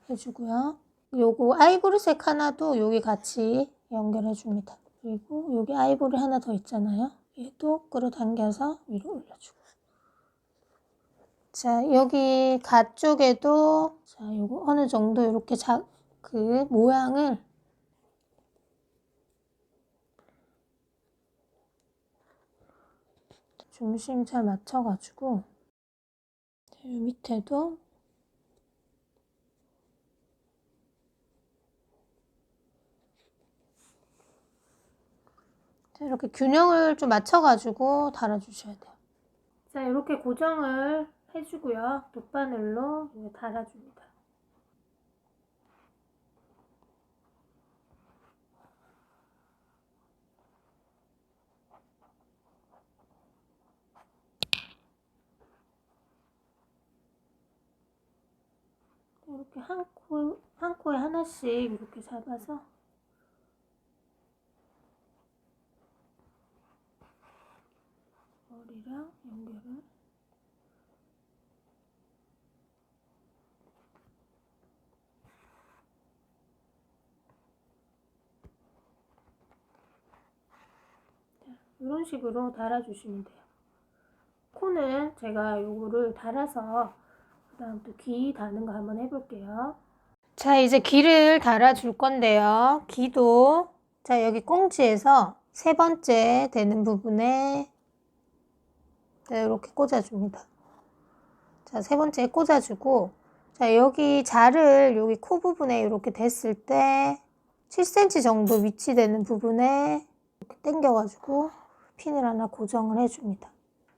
해주고요. 요거 아이보리색 하나도 여기 같이 연결해 줍니다. 그리고 여기 아이보리 하나 더 있잖아요. 얘도 끌어당겨서 위로 올려주고. 자, 여기 가쪽에도 자, 요거 어느 정도 이렇게 그 모양을 중심 잘 맞춰가지고 이 밑에도 자, 이렇게 균형을 좀 맞춰가지고 달아주셔야 돼요. 자, 이렇게 고정을 해주고요. 돗바늘로 달아줍니다. 이렇게 한 코에 하나씩 이렇게 잡아서 머리랑 연결을. 이런 식으로 달아주시면 돼요. 코는 제가 요거를 달아서 그 다음 또 귀 다는 거 한번 해볼게요. 자, 이제 귀를 달아줄 건데요. 귀도 자, 여기 꽁지에서 세 번째 되는 부분에 이렇게 꽂아줍니다. 자, 세 번째에 꽂아주고, 자, 여기 자를 여기 코 부분에 이렇게 됐을 때 7cm 정도 위치되는 부분에 이렇게 당겨가지고 핀을 하나 고정을 해줍니다.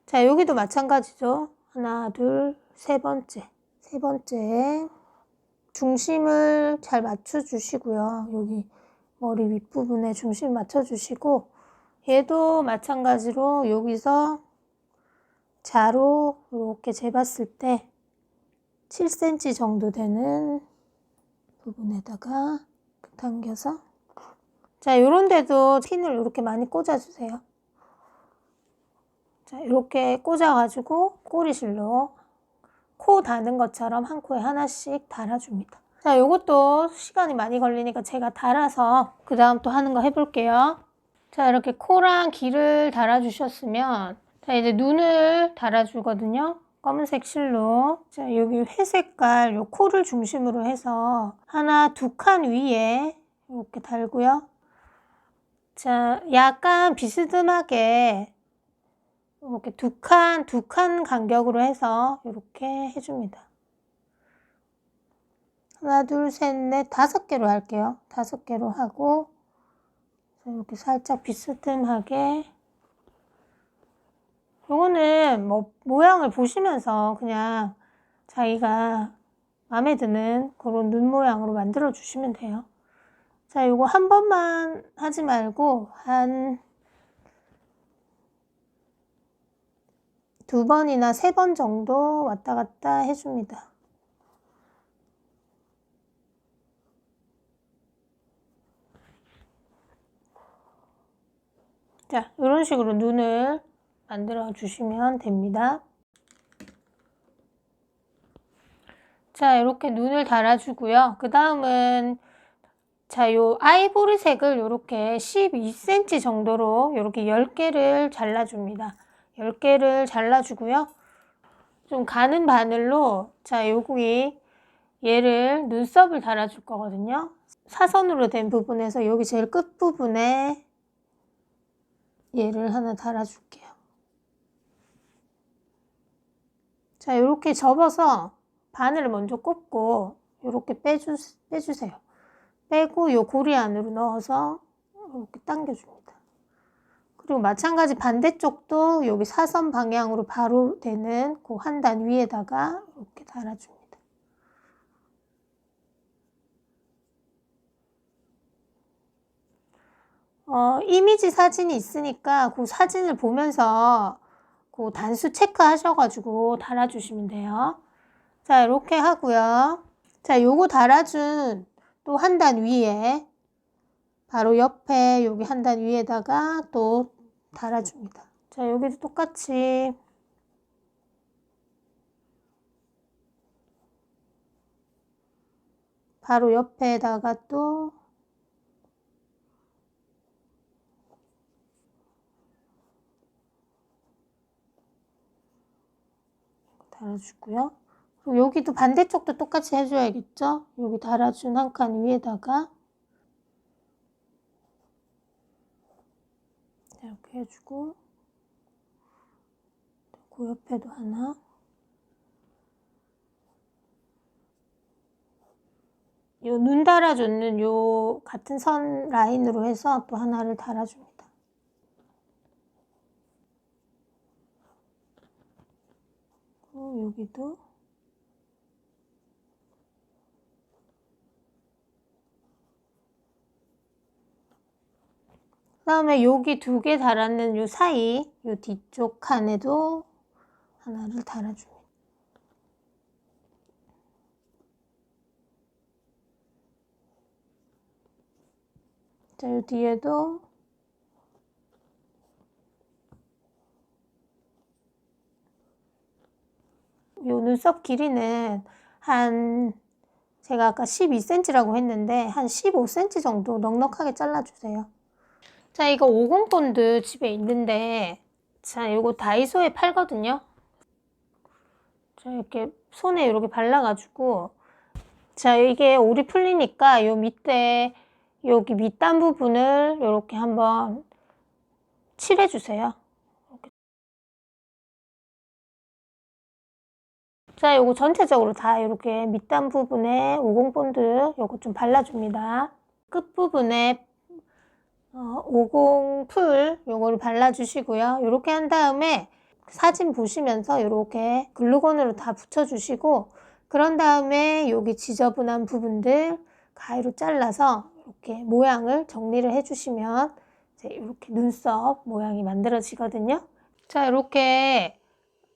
자, 여기도 마찬가지죠. 하나, 둘, 세 번째. 세 번째. 중심을 잘 맞춰주시고요. 여기 머리 윗부분에 중심 맞춰주시고, 얘도 마찬가지로 여기서 자로 이렇게 재봤을 때 7cm 정도 되는 부분에다가 당겨서, 자, 요런 데도 핀을 이렇게 많이 꽂아주세요. 자, 이렇게 꽂아가지고 꼬리실로 코 다는 것처럼 한 코에 하나씩 달아줍니다. 자, 요것도 시간이 많이 걸리니까 제가 달아서 그 다음 또 하는 거 해볼게요. 자, 이렇게 코랑 귀를 달아주셨으면, 자, 이제 눈을 달아주거든요. 검은색 실로. 자, 여기 회색깔 요 코를 중심으로 해서 하나, 두 칸 위에 이렇게 달고요. 자, 약간 비스듬하게 이렇게 두 칸 간격으로 해서 이렇게 해줍니다. 하나, 둘, 셋, 넷, 5개로 할게요. 5개로 하고, 이렇게 살짝 비스듬하게. 요거는 뭐 모양을 보시면서 그냥 자기가 마음에 드는 그런 눈 모양으로 만들어 주시면 돼요. 자, 요거 한 번만 하지 말고 한 2번이나 3번 정도 왔다 갔다 해줍니다. 자, 이런 식으로 눈을 만들어 주시면 됩니다. 자, 이렇게 눈을 달아주고요. 그 다음은 자, 요 아이보리색을 이렇게 12cm 정도로 이렇게 10개를 잘라줍니다. 10개를 잘라주고요. 좀 가는 바늘로, 자, 여기 얘를 눈썹을 달아줄 거거든요. 사선으로 된 부분에서 여기 제일 끝부분에 얘를 하나 달아줄게요. 자, 이렇게 접어서 바늘을 먼저 꼽고 이렇게 빼주세요. 빼고 요 고리 안으로 넣어서 이렇게 당겨줍니다. 그리고 마찬가지 반대쪽도 여기 사선 방향으로 바로 되는 그 한 단 위에다가 이렇게 달아줍니다. 이미지 사진이 있으니까 그 사진을 보면서 그 단수 체크하셔가지고 달아주시면 돼요. 자, 이렇게 하고요. 자, 요거 달아준 또 한 단 위에 바로 옆에 여기 한 단 위에다가 또 달아줍니다. 자, 여기도 똑같이 바로 옆에다가 또 달아주고요. 그리고 여기도 반대쪽도 똑같이 해줘야겠죠? 여기 달아준 한 칸 위에다가 이렇게 해주고, 그 옆에도 하나, 요 눈 달아주는 요 같은 선 라인으로 해서 또 하나를 달아줍니다. 여기도 그 다음에 여기 2개 달았는 요 사이 요 뒤쪽 칸에도 하나를 달아줍니다. 자, 요 뒤에도 요 눈썹 길이는 제가 아까 12cm라고 했는데 한 15cm 정도 넉넉하게 잘라주세요. 자, 이거 50 본드 집에 있는데, 자, 이거 다이소에 팔거든요. 자, 이렇게 손에 이렇게 발라가지고, 자, 이게 올이 풀리니까 요 밑에 여기 밑단 부분을 이렇게 한번 칠해주세요. 자, 요거 전체적으로 다 이렇게 밑단 부분에 50 본드 요거 좀 발라줍니다. 끝부분에 50 풀 요거를 발라주시고요. 이렇게 한 다음에 사진 보시면서 이렇게 글루건으로 다 붙여주시고, 그런 다음에 여기 지저분한 부분들 가위로 잘라서 이렇게 모양을 정리를 해주시면 이제 이렇게 눈썹 모양이 만들어지거든요. 자, 이렇게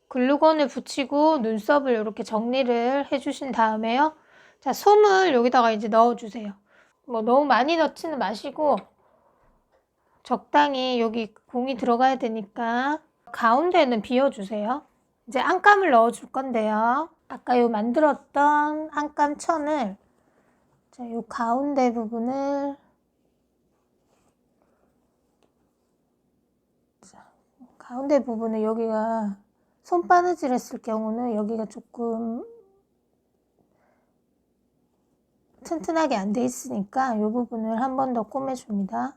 글루건을 붙이고 눈썹을 이렇게 정리를 해주신 다음에요. 자, 솜을 여기다가 이제 넣어주세요. 뭐 너무 많이 넣지는 마시고 적당히 여기 공이 들어가야 되니까 가운데는 비워주세요. 이제 안감을 넣어줄 건데요. 아까 요 만들었던 안감 천을 자, 요 가운데 부분을 자, 가운데 부분을 여기가 손바느질 했을 경우는 여기가 조금 튼튼하게 안 돼 있으니까 이 부분을 한 번 더 꼬매줍니다.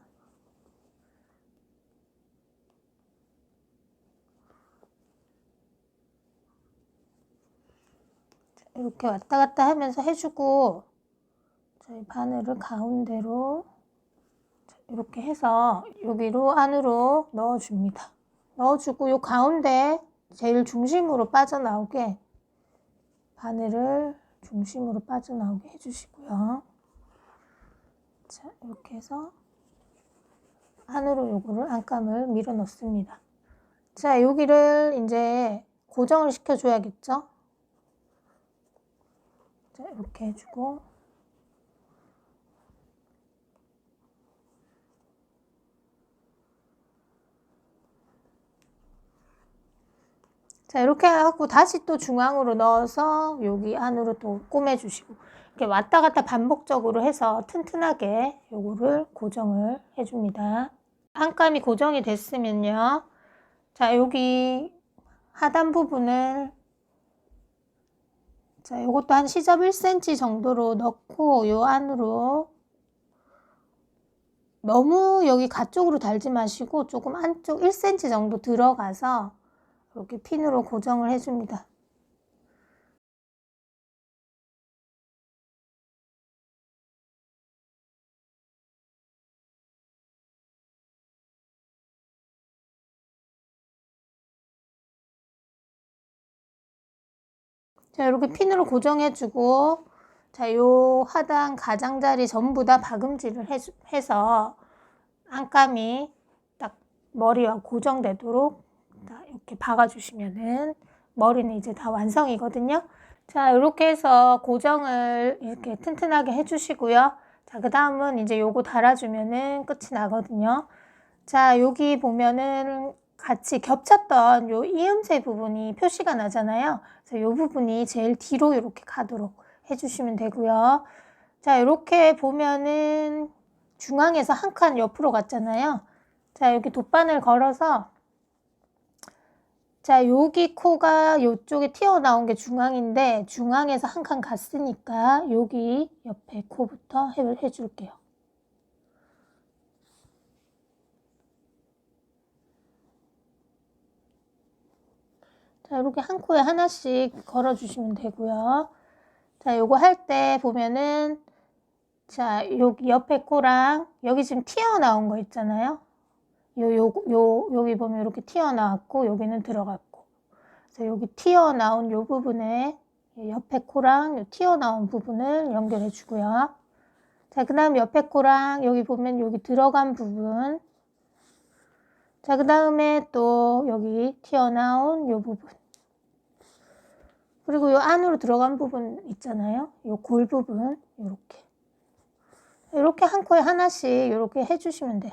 이렇게 왔다 갔다 하면서 해주고, 저희 바늘을 가운데로 이렇게 해서 여기로 안으로 넣어줍니다. 넣어주고 이 가운데 제일 중심으로 빠져나오게 바늘을 중심으로 빠져나오게 해주시고요. 자, 이렇게 해서 안으로 요거를 안감을 밀어 넣습니다. 자, 여기를 이제 고정을 시켜줘야겠죠? 자, 이렇게 해주고, 자, 이렇게 하고 다시 또 중앙으로 넣어서 여기 안으로 또 꼬매주시고, 이렇게 왔다 갔다 반복적으로 해서 튼튼하게 요거를 고정을 해줍니다. 안감이 고정이 됐으면요. 자, 여기 하단 부분을 자, 요것도 한 시접 1cm 정도로 넣고 요 안으로 너무 여기 가쪽으로 달지 마시고 조금 안쪽 1cm 정도 들어가서 이렇게 핀으로 고정을 해줍니다. 자, 이렇게 핀으로 고정해주고, 자, 요 하단 가장자리 전부 다 박음질을 해서 안감이 딱 머리와 고정되도록 이렇게 박아주시면은 머리는 이제 다 완성이거든요. 자, 이렇게 해서 고정을 이렇게 튼튼하게 해주시고요. 자, 그 다음은 이제 요거 달아주면은 끝이 나거든요. 자, 여기 보면은 같이 겹쳤던 요 이음새 부분이 표시가 나잖아요. 그래서 요 부분이 제일 뒤로 이렇게 가도록 해주시면 되고요. 자, 이렇게 보면은 중앙에서 한 칸 옆으로 갔잖아요. 자, 여기 돗바늘 걸어서 자, 여기 코가 요쪽에 튀어나온 게 중앙인데 중앙에서 한 칸 갔으니까 여기 옆에 코부터 해줄게요. 자, 이렇게 한 코에 하나씩 걸어주시면 되고요. 자, 요거 할 때 보면은 자, 여기 옆에 코랑 여기 지금 튀어나온 거 있잖아요. 여기 보면 이렇게 튀어나왔고 여기는 들어갔고. 그래서 여기 튀어나온 요 부분에 옆에 코랑 요 튀어나온 부분을 연결해 주고요. 자, 그 다음 옆에 코랑 여기 보면 여기 들어간 부분. 자, 그 다음에 또 여기 튀어나온 요 부분. 그리고 요 안으로 들어간 부분 있잖아요. 요 골 부분, 요렇게. 이렇게 한 코에 하나씩 이렇게 해주시면 돼요.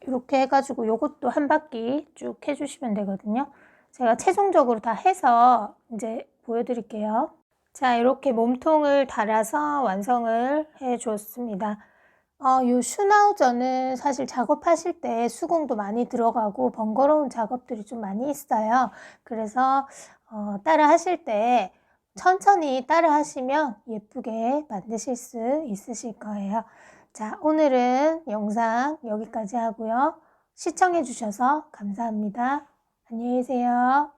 이렇게 해가지고 요것도 한 바퀴 쭉 해주시면 되거든요. 제가 최종적으로 다 해서 이제 보여드릴게요. 자, 이렇게 몸통을 달아서 완성을 해 주었습니다. 요 슈나우저는 사실 작업하실 때 수공도 많이 들어가고 번거로운 작업들이 좀 많이 있어요. 그래서 따라 하실 때 천천히 따라 하시면 예쁘게 만드실 수 있으실 거예요. 자, 오늘은 영상 여기까지 하고요. 시청해 주셔서 감사합니다. 안녕히 계세요.